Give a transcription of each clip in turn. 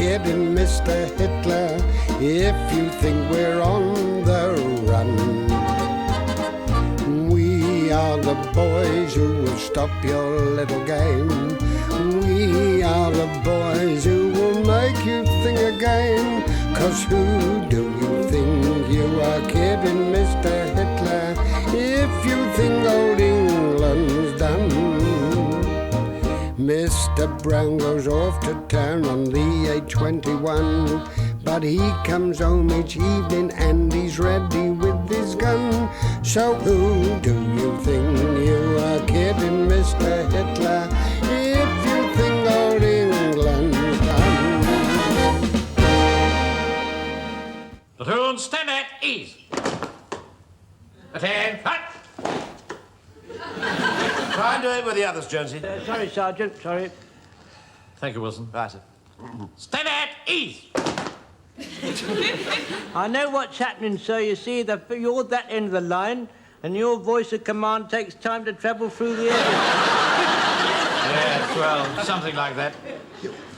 kidding, Mr. Hitler, if you think we're on the run. We are the boys who will stop your little game. We are the boys who will make you think again. 'Cause who do you think you are kidding, Mr. Hitler, if you think old England's done? Mr. Brown goes off to town on the A21, but he comes home each evening and he's ready with his gun. So who do you think you are kidding, Mr. Hitler, if you think old England's done? Platoon, stand at ease. Attend, front. Try and do it with the others, Jonesy. Sorry, Sergeant, sorry. Thank you, Wilson. Right, sir. Stand at ease. I know what's happening, sir. You see, you're that end of the line, and your voice of command takes time to travel through the air. Yes, well, something like that.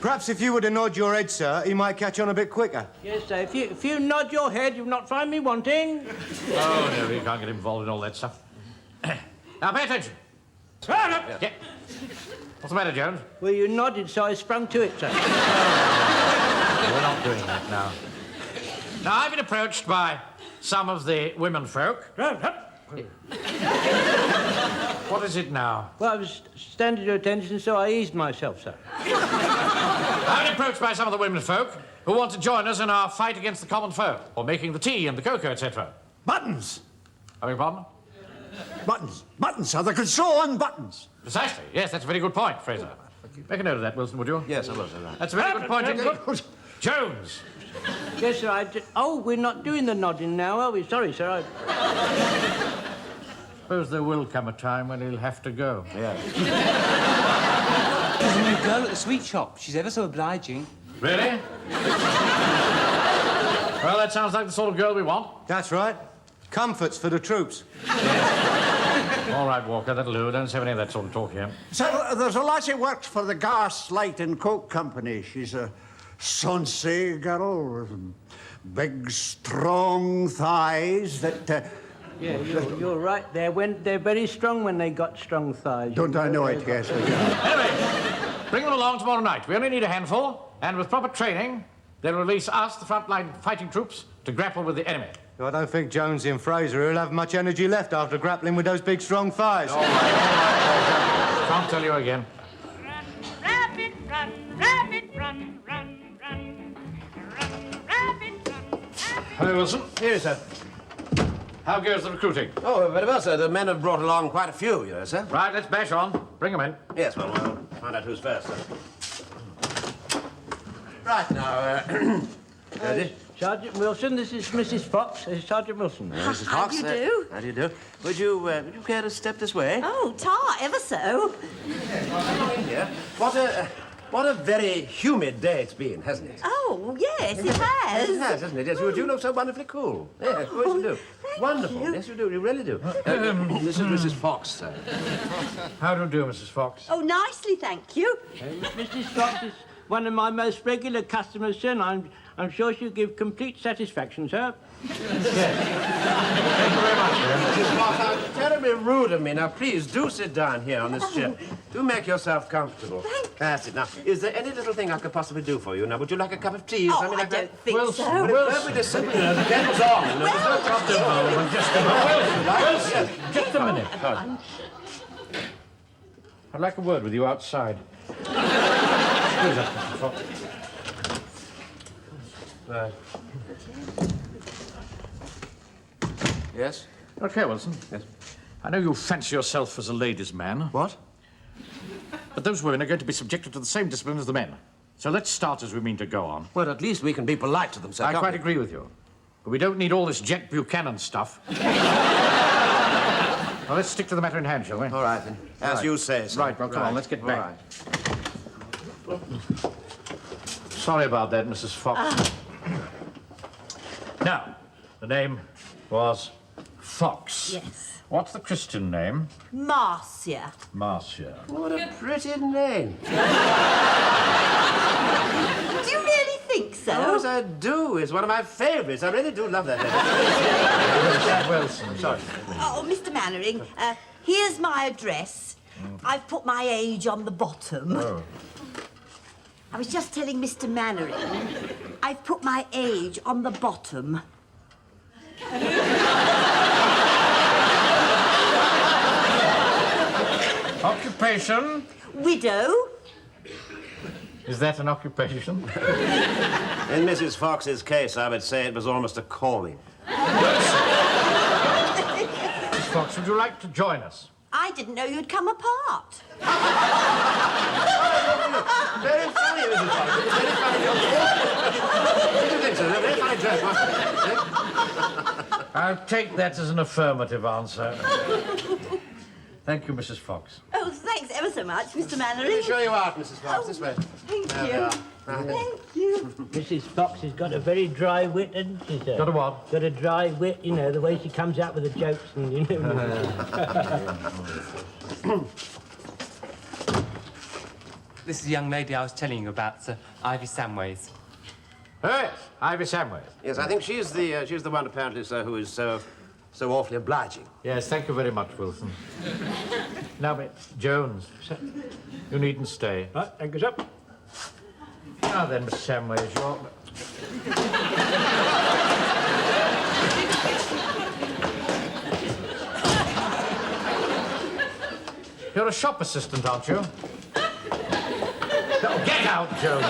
Perhaps if you were to nod your head, sir, he might catch on a bit quicker. Yes, sir. If you nod your head, you'll not find me wanting. Oh, no, you can't get involved in all that stuff. Now, pay attention. Yeah. What's the matter, Jones? Well, you nodded, so I sprung to it, sir. We're not doing that now. Now, I've been approached by some of the women folk. What is it now? Well, I was standing to attention, so I eased myself, sir. I've been approached by some of the women folk who want to join us in our fight against the common foe, or making the tea and the cocoa, etc. Buttons! I beg your pardon? Buttons. Buttons, sir. They could sew on buttons. Precisely. Yes, that's a very good point, Frazer. Make a note of that, Wilson, would you? Yes, I will, sir. Right. That's a very good point. Jones. Yes, sir, Oh, we're not doing the nodding now, are we? Sorry, sir. Suppose there will come a time when he'll have to go. Yeah. There's a new girl at the sweet shop. She's ever so obliging. Really? Well, that sounds like the sort of girl we want. That's right. Comforts for the troops. All right, Walker, that'll do. Don't have any of that sort of talk here. So there's a lassie works for the Gas, Light and Coke Company. She's a sonsy girl with big, strong thighs that... Yeah, you're right. They're very strong when they got strong thighs. Don't I know it, yes, I do. Anyway, bring them along tomorrow night. We only need a handful, and with proper training, they'll release us, the frontline fighting troops, to grapple with the enemy. I don't think Jonesy and Frazer will have much energy left after grappling with those big, strong thighs. All right. Can't tell you again. Run, rabbit, run, rabbit, run, run, run, run, rabbit, run. Hello, Wilson. Here, sir. How goes the recruiting? Oh, very well, sir. The men have brought along quite a few, you know, sir. Right, let's bash on. Bring them in. Yes, well, we'll find out who's first, sir. Right, now, ready? Sergeant Wilson, this is Mrs. Fox. This is Sergeant Wilson. Mrs. How Fox. do you do? How do you do? Would you care to step this way? Oh, tar, ever so. Yeah. What a very humid day it's been, hasn't it? Oh, yes, it has. It has, hasn't it? Yes, you do look so wonderfully cool. Yes, of course you do. Wonderful. you. Yes, you do. You really do. This is Mrs. Fox, sir. How do you do, Mrs. Fox? Oh, nicely, thank you. Mrs. Fox is one of my most regular customers, sir, and I'm sure she'll give complete satisfaction, sir. Thank you very much, sir. Mrs. Fox, how terribly rude of me. Now, please, do sit down here on this chair. Do make yourself comfortable. That's it. Now, is there any little thing I could possibly do for you? Now, would you like a cup of tea or Oh, something I like don't that? think Wilson, so. Perfectly simple. You know, the kettle's on. You know, there's no problem. Just a moment. Wilson, just a minute. I'd like a word with you outside. Excuse us, Mrs. Fox. Right. Yes? Okay, Wilson. Yes. I know you fancy yourself as a ladies' man. What? But those women are going to be subjected to the same discipline as the men. So let's start as we mean to go on. Well, at least we can be polite to them, sir. I can't quite we? agree with you. But we don't need all this Jack Buchanan stuff. Well, let's stick to the matter in hand, shall we? All right, then. As you say, sir. Right, well, come on, let's get back. All right. Sorry about that, Mrs. Fox. Now, the name was Fox. Yes. What's the Christian name? Marcia. Marcia. What a pretty name. Do you really think so? Yes, I do. It's one of my favourites. I really do love that letter. Wilson. Sorry. Oh, Mr. Mainwaring, here's my address. I've put my age on the bottom. Oh. I was just telling Mr. Mainwaring, I've put my age on the bottom. Occupation? Widow. Is that an occupation? In Mrs. Fox's case, I would say it was almost a calling. Miss Fox, would you like to join us? I didn't know you'd come apart. Very funny, Mrs. Fox. Very funny. What do you think, sir? A very funny joke, wasn't it? I'll take that as an affirmative answer. Thank you, Mrs. Fox. Oh, thanks ever so much, Mr. Let me Mainwaring. show you out, Mrs. Fox. This way. Thank There we you. are. Thank you. Mrs. Fox has got a very dry wit, hasn't she, sir? Got a what? Got a dry wit, you know, the way she comes out with the jokes and, you know. This is the young lady I was telling you about, Sir Ivy Samways. Oh, yes, Ivy Samways. Yes, I think she's the one, apparently, sir, who is so awfully obliging. Yes, thank you very much, Wilson. Now, but Jones, you needn't stay. Right, thank you, sir. Now then, Miss Samways, you're a shop assistant, aren't you? No, get out, Jones.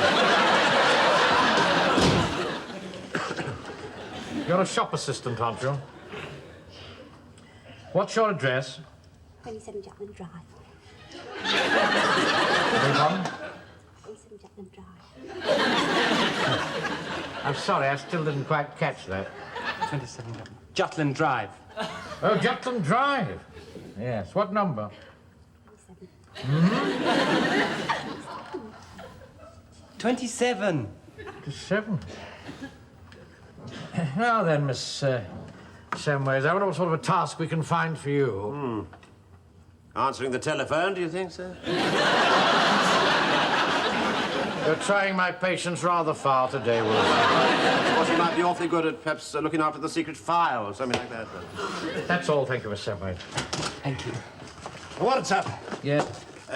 You're a shop assistant, aren't you? What's your address? 27 Jutland Drive. Move on. 27 Jutland Drive. I'm sorry, I still didn't quite catch that. 27 Jutland Drive. Oh, Jutland Drive. Yes. What number? 27. 7. Now then, Miss Samways, I wonder what sort of a task we can find for you. Answering the telephone, do you think, sir? You're trying my patience rather far today, Wilson. Of course, you might be awfully good at perhaps looking after the secret file or something like that. That's all, thank you, Miss Samways. Thank you. What's up? Yeah.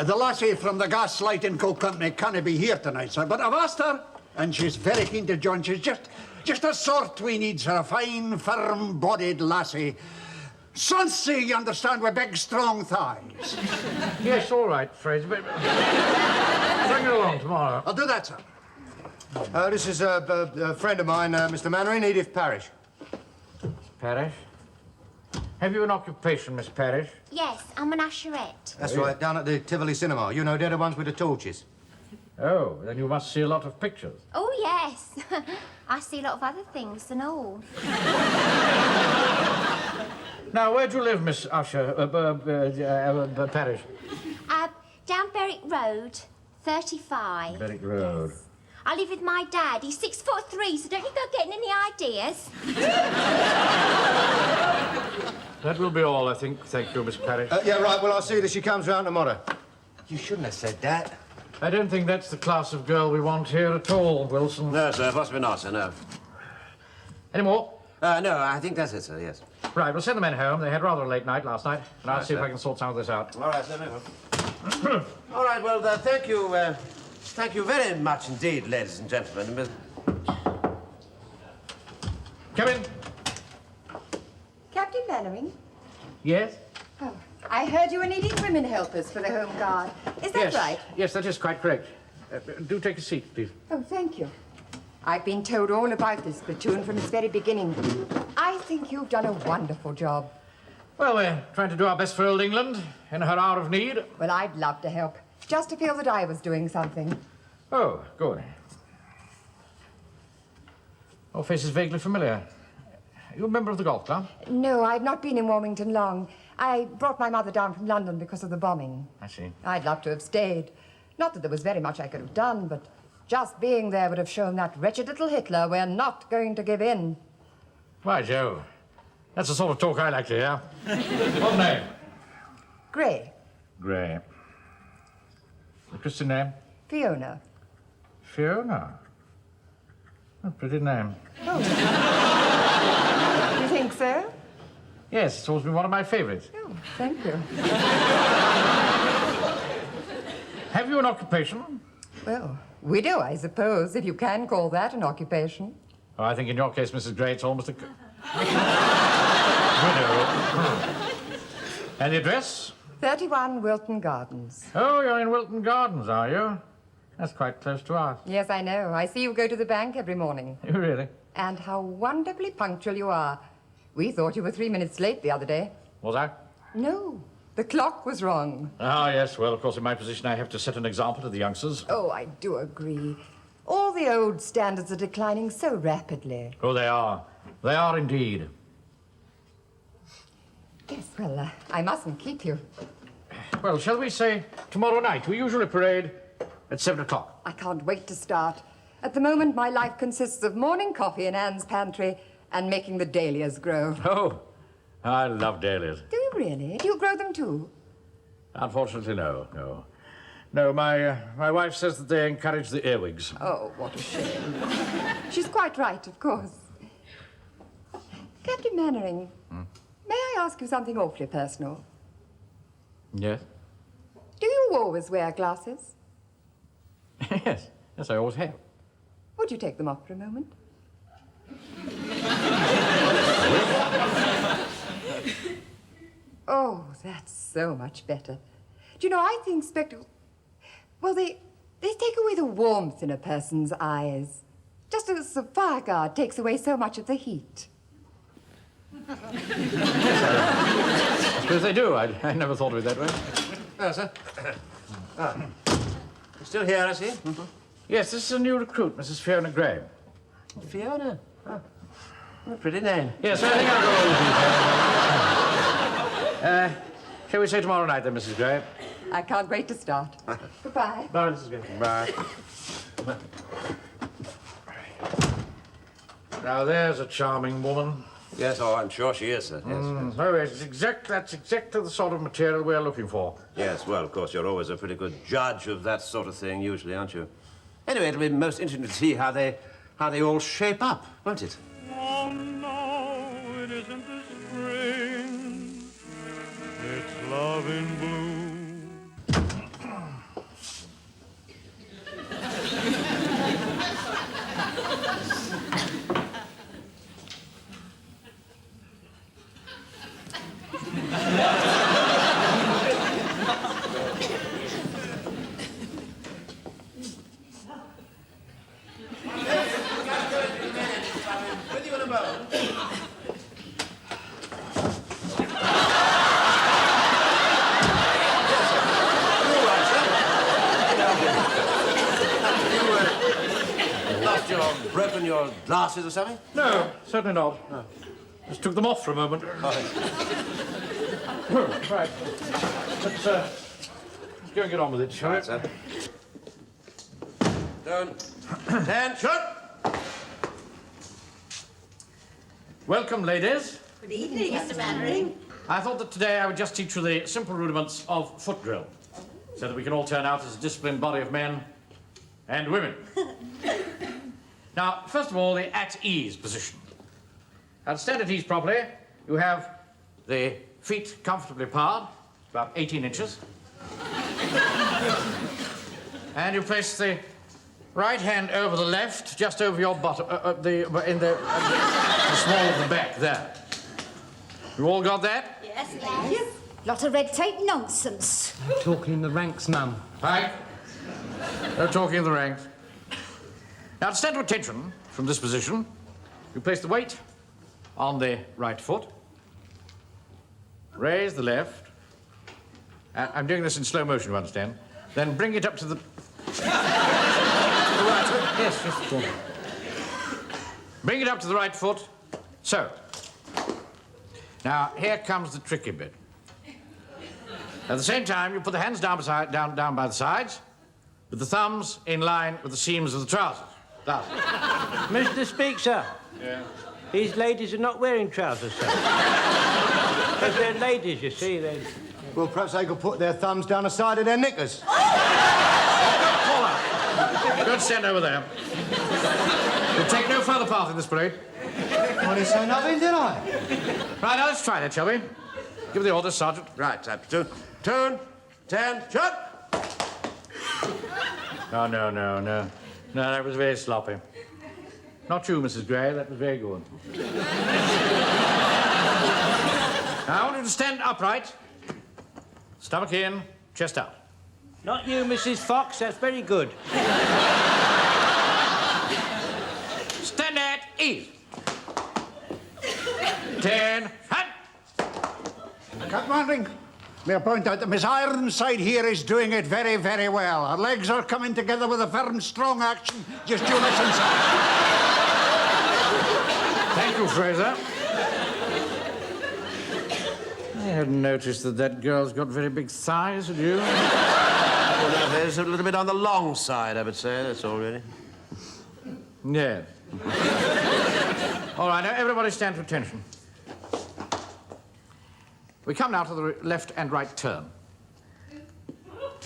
The lassie from the gas lighting coal company can't be here tonight, sir, but I've asked her, and she's very keen to join. She's just a sort we need, sir, a fine, firm-bodied lassie. Sonsy, you understand, with big, strong thighs. Yes, all right, Frazer, but bring her along tomorrow. I'll do that, sir. This is a friend of mine, Mr. Mainwaring, Edith Parrish. Parrish? Have you an occupation, Miss Parrish? Yes, I'm an usherette. That's right, down at the Tivoli Cinema. You know, they're the ones with the torches. Oh, then you must see a lot of pictures. Oh, yes. I see a lot of other things and all. Now, where do you live, Miss Parrish? Down Berwick Road, 35. Berwick Road. Yes. I live with my dad. He's 6'3", so don't you go getting any ideas. That will be all, I think. Thank you, Miss Parrish. Yeah, right, well, I'll see that she comes round tomorrow. You shouldn't have said that. I don't think that's the class of girl we want here at all, Wilson. No, sir, possibly not, sir, no. Any more? No, I think that's it, sir, yes. Right, we'll send the men home. They had rather a late night last night, and I'll Right, see if sir. I can sort some of this out. All right, sir, no problem. All right, well, thank you very much indeed, ladies and gentlemen. Come in. Captain Mainwaring? Yes? Oh, I heard you were needing women helpers for the Home Guard. Is that Yes. right? Yes, that is quite correct. Do take a seat, please. Oh, thank you. I've been told all about this platoon from its very beginning. I think you've done a wonderful job. Well, we're trying to do our best for old England in her hour of need. Well, I'd love to help, just to feel that I was doing something. Oh, good. Your face is vaguely familiar. You a member of the golf club? No, I've not been in Wilmington long. I brought my mother down from London because of the bombing. I see. I'd love to have stayed. Not that there was very much I could have done, but just being there would have shown that wretched little Hitler we're not going to give in. Why, Joe, that's the sort of talk I like to hear. What name? Gray. Gray. The Christian name? Fiona. Fiona. A pretty name. Oh. You think so? Yes, it's always been one of my favourites. Oh, thank you. Have you an occupation? Well, widow, I suppose, if you can call that an occupation. Oh, I think in your case, Mrs. Gray, it's almost a... widow. And the address? 31 Wilton Gardens. Oh, you're in Wilton Gardens, are you? That's quite close to us. Yes, I know. I see you go to the bank every morning. You really? And how wonderfully punctual you are. We thought you were 3 minutes late the other day. Was I? No, the clock was wrong. Ah, yes. Well, of course, in my position, I have to set an example to the youngsters. Oh, I do agree. All the old standards are declining so rapidly. Oh, they are. They are indeed. Yes, well, I mustn't keep you. Well, shall we say tomorrow night? We usually parade at 7 o'clock. I can't wait to start. At the moment, my life consists of morning coffee in Anne's pantry and making the dahlias grow. Oh, I love dahlias. Do you really? Do you grow them too? Unfortunately, no. No, my wife says that they encourage the earwigs. Oh, what a shame. She's quite right, of course. Captain Mainwaring, may I ask you something awfully personal? Yes? Do you always wear glasses? Yes, I always have. Would you take them off for a moment? Oh, that's so much better. Do you know, I think spectacles... Well, they take away the warmth in a person's eyes. Just as the fire guard takes away so much of the heat. I suppose they do. I never thought of it that way. Oh, sir. Still here, I see. Yes, this is a new recruit, Mrs. Fiona Gray. Fiona? Oh, what a pretty name. Yes, I think I'll go over the details. Shall we say tomorrow night, then, Mrs. Gray? I can't wait to start. Goodbye. Bye, Mrs. Gray. Bye. Now, there's a charming woman. Yes, oh, I'm sure she is, sir. Yes, yes. Oh, yes, that's exactly the sort of material we're looking for. Yes, well, of course, you're always a pretty good judge of that sort of thing, usually, aren't you? Anyway, it'll be most interesting to see how they all shape up, won't it? Oh, no, it isn't the spring. It's love in bloom. Broken your glasses or something? No, certainly not. No. Just took them off for a moment. Right. Let's go and get on with it, shall we? Right, sir. Down. Attention! Welcome, ladies. Good evening, Mr. Mainwaring. I thought that today I would just teach you the simple rudiments of foot drill, so that we can all turn out as a disciplined body of men and women. Now, first of all, the at-ease position. Now, to stand at ease properly, you have the feet comfortably parred, about 18 inches. And you place the right hand over the left, just over your bottom, in the small of the back there. You all got that? Yes, yes. Lot of red tape nonsense. Talking in the ranks, Mum. Right? No talking in the ranks. Now, to stand to attention from this position, you place the weight on the right foot, raise the left. I'm doing this in slow motion, you understand? Then bring it up to the... right foot. Yes, yes. Bring it up to the right foot. So. Now, here comes the tricky bit. At the same time, you put the hands down by the sides, with the thumbs in line with the seams of the trousers. Thus. Mr. Speak, sir. Yeah. These ladies are not wearing trousers, sir. Because they're ladies, you see. Well, perhaps they could put their thumbs down the side of their knickers. Go and stand over there. You'll take no further part in this parade. Well, it's say nothing, did I? Right, now let's try that, shall we? Give the orders, Sergeant. Right, turn, 10, shut! Oh, no. No, that was very sloppy. Not you, Mrs. Gray. That was very good. Now, I want you to stand upright. Stomach in, chest out. Not you, Mrs. Fox. That's very good. Stand at ease. 10, hut. Captain Mainwaring, may I point out that Miss Ironside here is doing it very, very well. Her legs are coming together with a firm, strong action. Just you listen, sir. Thank you, Frazer. I hadn't noticed that girl's got very big thighs, had you? Well, no, there's a little bit on the long side, I would say. That's all, really. Yeah. All right, now, everybody stand to attention. We come now to the left and right turn.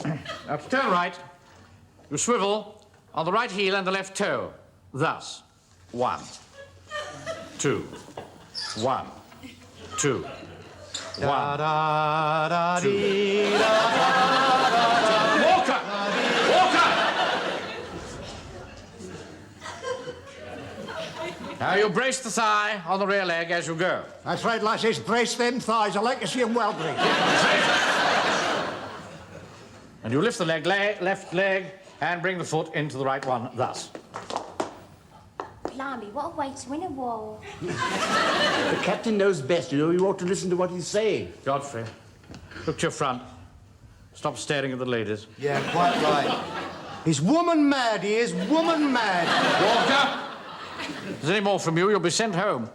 Now, to turn right, you swivel on the right heel and the left toe. Thus. 1, 2, 1, 2. Walker! Now you brace the thigh on the rear leg as you go. That's right, lassies. Brace them thighs. I like to see them well braced. And you lift the left leg and bring the foot into the right one, thus. Blimey, what a way to win a war. The captain knows best, you know. You ought to listen to what he's saying. Godfrey, look to your front. Stop staring at the ladies. Yeah, quite right. He's woman mad, he is. Woman mad. Walker! If there's any more from you, you'll be sent home.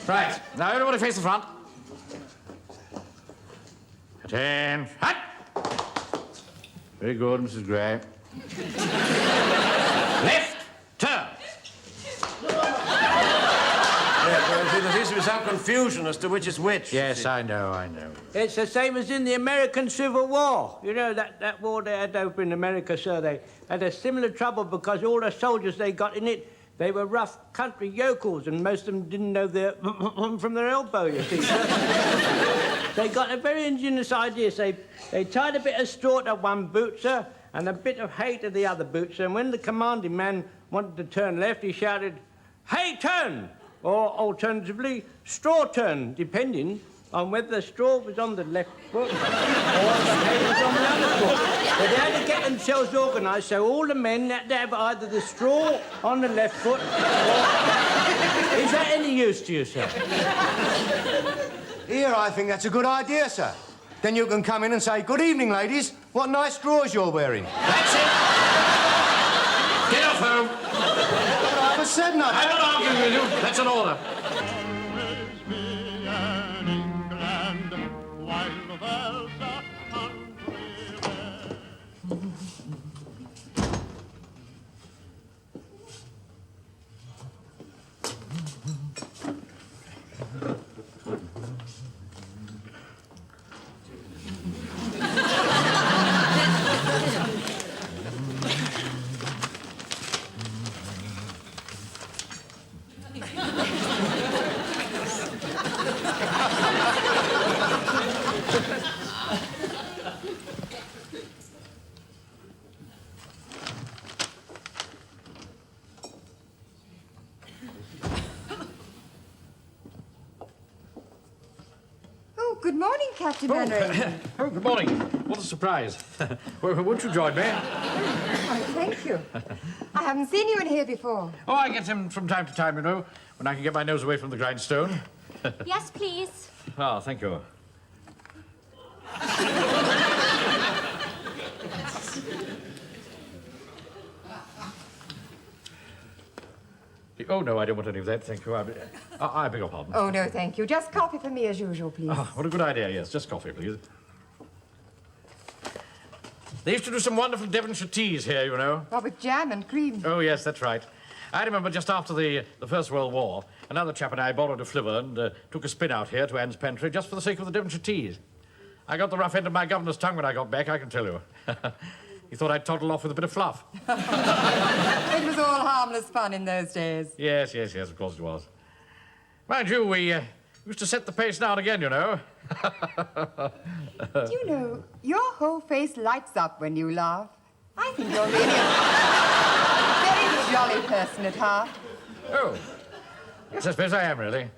Right. Now, everybody face the front. Attention. Hut! Very good, Mrs. Gray. Left turn. There seems to be some confusion as to which is which. Yes, I know. It's the same as in the American Civil War. You know, that war they had over in America, sir. They had a similar trouble because all the soldiers they got in it, they were rough country yokels, and most of them didn't know their from their elbow, you see. They got a very ingenious idea. They tied a bit of straw to one boot, sir, and a bit of hay to the other boot, sir. And when the commanding man wanted to turn left, he shouted, "Hay turn!" Or alternatively, straw turn, depending on whether the straw was on the left foot or the hay was on the other foot. But they had to get themselves organised, so all the men had to have either the straw on the left foot or... Is that any use to you, sir? Here, I think that's a good idea, sir. Then you can come in and say, "Good evening, ladies. What nice drawers you're wearing." That's it! Get off home! I haven't said nothing. I'm not arguing with you. That's an order. Good morning, Captain Mainwaring. Oh, good morning. What a surprise. Won't you join me? Oh, thank you. I haven't seen you in here before. Oh, I get him from time to time, you know, when I can get my nose away from the grindstone. Yes, please. Oh, thank you. Oh, no, I don't want any of that, thank you. I beg your pardon. Oh, no, thank you. Just coffee for me as usual, please. Oh, what a good idea, yes. Just coffee, please. They used to do some wonderful Devonshire teas here, you know. Oh, with jam and cream. Oh, yes, that's right. I remember just after the First World War, another chap and I borrowed a flivver and took a spin out here to Anne's Pantry just for the sake of the Devonshire teas. I got the rough end of my governor's tongue when I got back, I can tell you. He thought I'd toddle off with a bit of fluff. It was all harmless fun in those days. Yes, of course it was. Mind you, we used to set the pace now and again, you know. Do you know, your whole face lights up when you laugh. I think you're really a very jolly person at heart. Oh, yes, I suppose I am, really.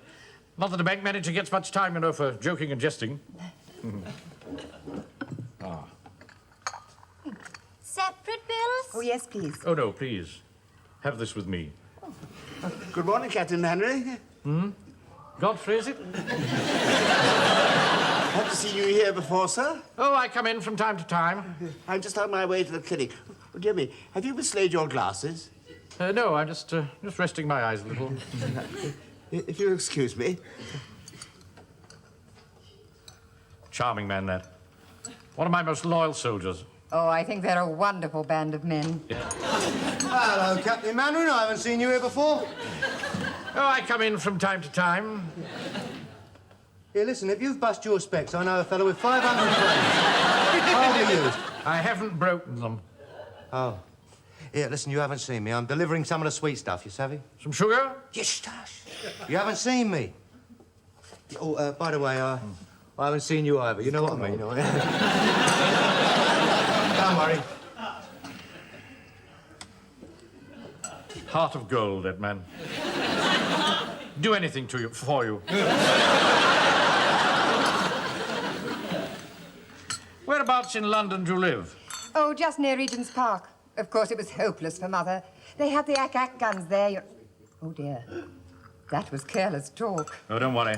Not that a bank manager gets much time, you know, for joking and jesting. Ah. Separate bills? Oh, yes, please. Oh, no, please. Have this with me. Good morning, Captain Henry. Godfrey, is it? Haven't seen you here before, sir. Oh, I come in from time to time. I'm just on my way to the clinic. Oh, dear me, have you mislaid your glasses? No, I'm just resting my eyes a little. If you'll excuse me. Charming man, that. One of my most loyal soldiers. Oh, I think they're a wonderful band of men. Yeah. Hello, Captain Mainwaring. I haven't seen you here before. Oh, I come in from time to time. Here, listen, if you've bust your specs, I know a fellow with 500 frames. Hardly used. I haven't broken them. Oh. Here, listen, you haven't seen me. I'm delivering some of the sweet stuff, you savvy? Some sugar? Yes, stash. You haven't seen me. Oh, by the way, I haven't seen you either. You know what I mean? Don't worry. Heart of gold, that man. Do anything to you, for you. Whereabouts in London do you live? Oh, just near Regent's Park. Of course, it was hopeless for Mother. They had the ack-ack guns there. Oh, dear. That was careless talk. Oh, don't worry.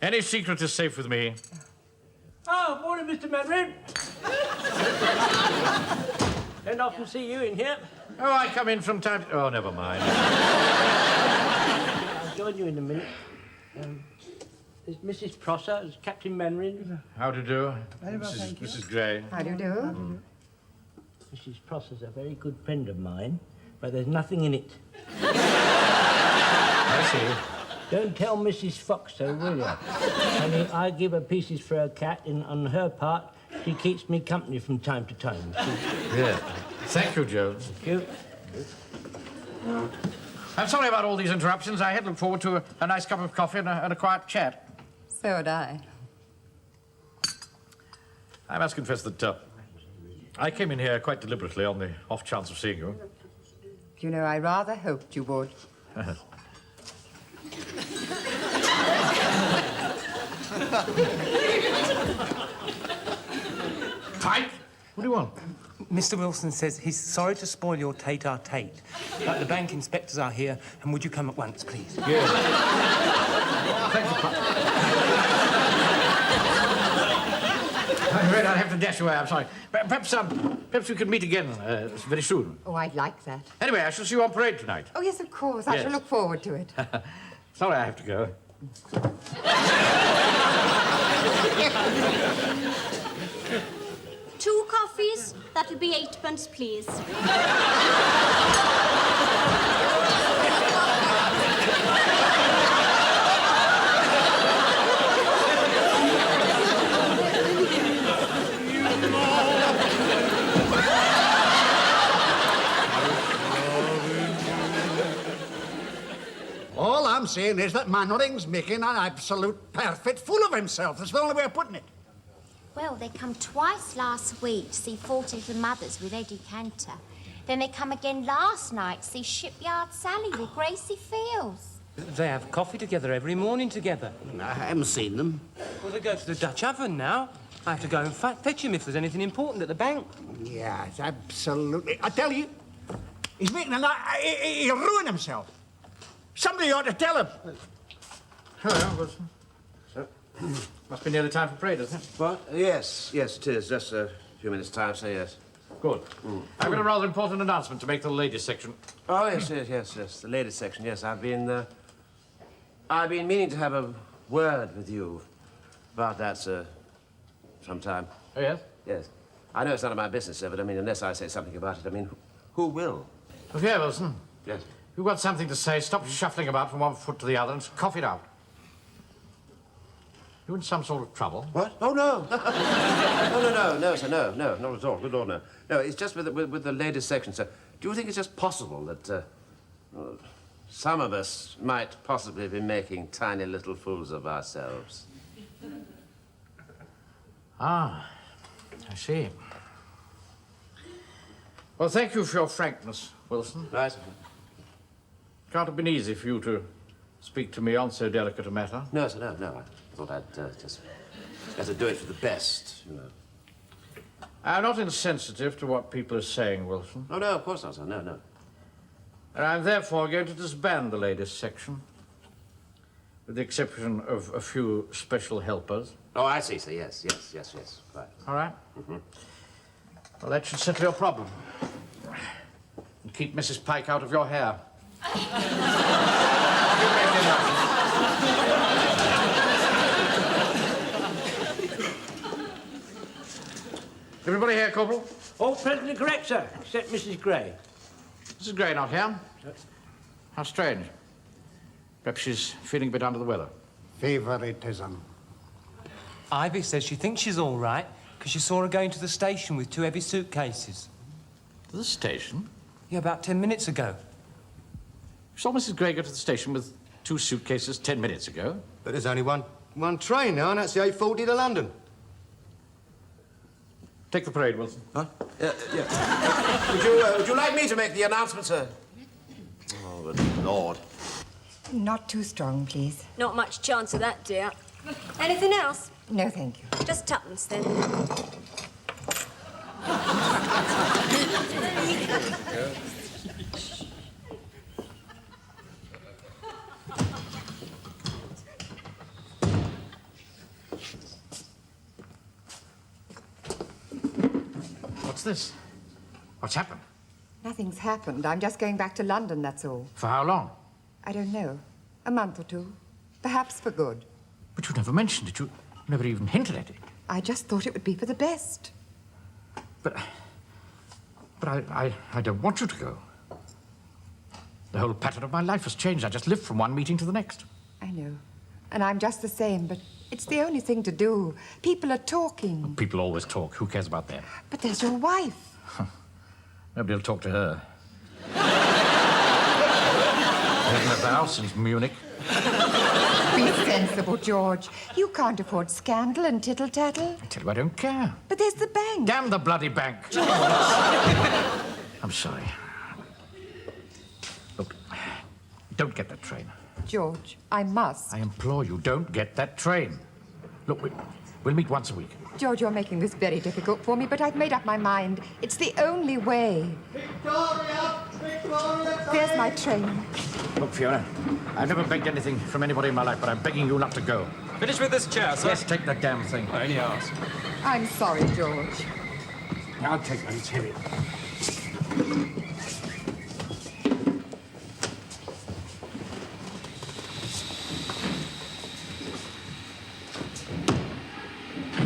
Any secret is safe with me. Oh, morning, Mr. Mainwaring. Don't often see you in here. Oh, I come in from time to... Oh, never mind. I'll join you in a minute. There's Mrs. Prosser, there's Captain Mainwaring. How do you do? Mrs. Gray. How do you do? Mrs. Prosser's a very good friend of mine, but there's nothing in it. I see. Don't tell Mrs. Fox so, will you? Honey, I give her pieces for her cat, and on her part, she keeps me company from time to time. Yeah. Thank you, Joe. Thank you. I'm sorry about all these interruptions. I had looked forward to a nice cup of coffee and a quiet chat. So had I. I must confess that I came in here quite deliberately on the off chance of seeing you. You know, I rather hoped you would. Pike? What do you want? Mr. Wilson says he's sorry to spoil your tete-a-tete, but the bank inspectors are here, and would you come at once, please? Yes. Thank you, Pike. I'm afraid I'll have to dash away. I'm sorry. Perhaps we could meet again very soon. Oh, I'd like that. Anyway, I shall see you on parade tonight. Oh, yes, of course. I shall look forward to it. Sorry I have to go. 2 coffees. That'll be 8pence, please. All I'm saying is that Mainwaring's making an absolute perfect fool of himself. That's the only way of putting it. Well, they come twice last week to see 40 Little Mothers with Eddie Cantor. Then they come again last night to see Shipyard Sally with Gracie Fields. They have coffee together every morning together. I haven't seen them. Well, they go to the Dutch oven now. I have to go and fetch him if there's anything important at the bank. Yes, absolutely. I tell you, he's making he'll ruin himself. Somebody ought to tell him. Hello, Wilson. Must be nearly time for parade, isn't it? What? Yes, it is. Just a few minutes' time, so yes. Good. I've got a rather important announcement to make to the ladies' section. Oh, yes. The ladies' section, yes. I've been meaning to have a word with you about that, sir, sometime. Oh, yes? Yes. I know it's none of my business, sir, but I mean, unless I say something about it, I mean, who will? Look here, Wilson. Yes. You've got something to say. Stop shuffling about from one foot to the other and cough it out. You in some sort of trouble? What? Oh, no. No, sir, no, not at all. Good Lord, no. No, it's just with the latest section, sir. Do you think it's just possible that some of us might possibly be making tiny little fools of ourselves? Ah, I see. Well, thank you for your frankness, Wilson. Right. Can't have been easy for you to speak to me on so delicate a matter. No, sir, no. I thought I'd just better do it for the best, you know. I'm not insensitive to what people are saying, Wilson. Oh, no, of course not, sir. No. And I'm therefore going to disband the latest section, with the exception of a few special helpers. Oh, I see, sir. Yes. Right. All right? Well, that should settle your problem. And keep Mrs. Pike out of your hair. Everybody here, Corporal? All present and correct, sir, except Mrs. Gray. Mrs. Gray not here? How strange. Perhaps she's feeling a bit under the weather. Favoritism. Ivy says she thinks she's all right because she saw her going to the station with 2 heavy suitcases. To the station? Yeah, about 10 minutes ago. You saw Mrs. Gray go to the station with 2 suitcases 10 minutes ago? But there's only one train now, and that's the 8:40 to London. Take the parade, Wilson. Huh? Yeah. Would you like me to make the announcement, sir? Oh, good Lord. Not too strong, please. Not much chance of that, dear. Anything else? No, thank you. Just tuppence, then. What's this? What's happened? Nothing's happened. I'm just going back to London, that's all. For how long? I don't know. A month or 2. Perhaps for good. But you never mentioned it. You never even hinted at it. I just thought it would be for the best. But I don't want you to go. The whole pattern of my life has changed. I just live from one meeting to the next. I know. And I'm just the same, but it's the only thing to do. People are talking. People always talk. Who cares about that? But there's your wife. Nobody will talk to her. Hasn't left the house since Munich. Be sensible, George. You can't afford scandal and tittle-tattle. I tell you, I don't care. But there's the bank. Damn the bloody bank. I'm sorry. Look, don't get that train. George, I must. I implore you, don't get that train. Look, we'll meet once a week. George, you're making this very difficult for me, but I've made up my mind. It's the only way. Victoria! There's my train. Look, Fiona, I've never begged anything from anybody in my life, but I'm begging you not to go. Finish with this chair, sir. Yes, take that damn thing. I only ask. I'm sorry, George. I'll take that. It's heavy.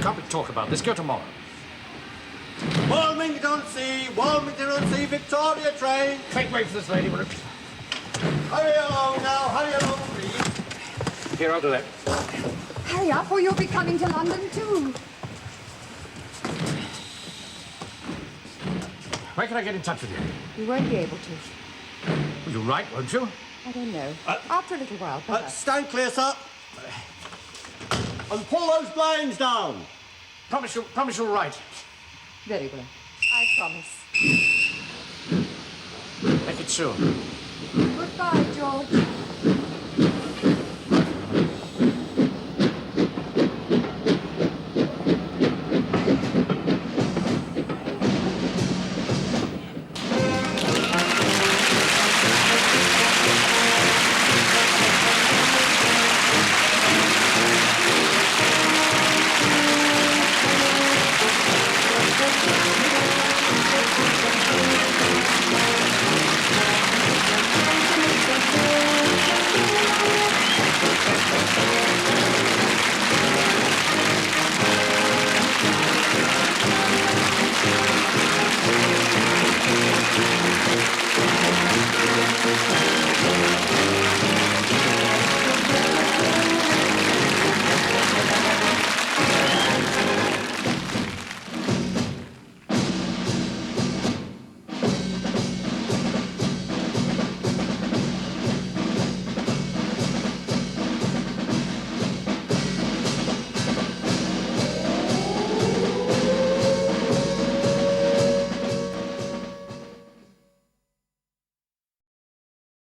Can't we talk about this? Go tomorrow. Walmington-on-Sea, Victoria train. Make way for this lady, will you? Hurry along now, hurry along, please. Here, I'll do that. Hurry up, or you'll be coming to London, too. Where can I get in touch with you? You won't be able to. Will you write, won't you? I don't know. After a little while, perhaps. Stand clear, sir. And pull those blinds down. Promise you'll write. Very well. I promise. Make it soon. Goodbye, George.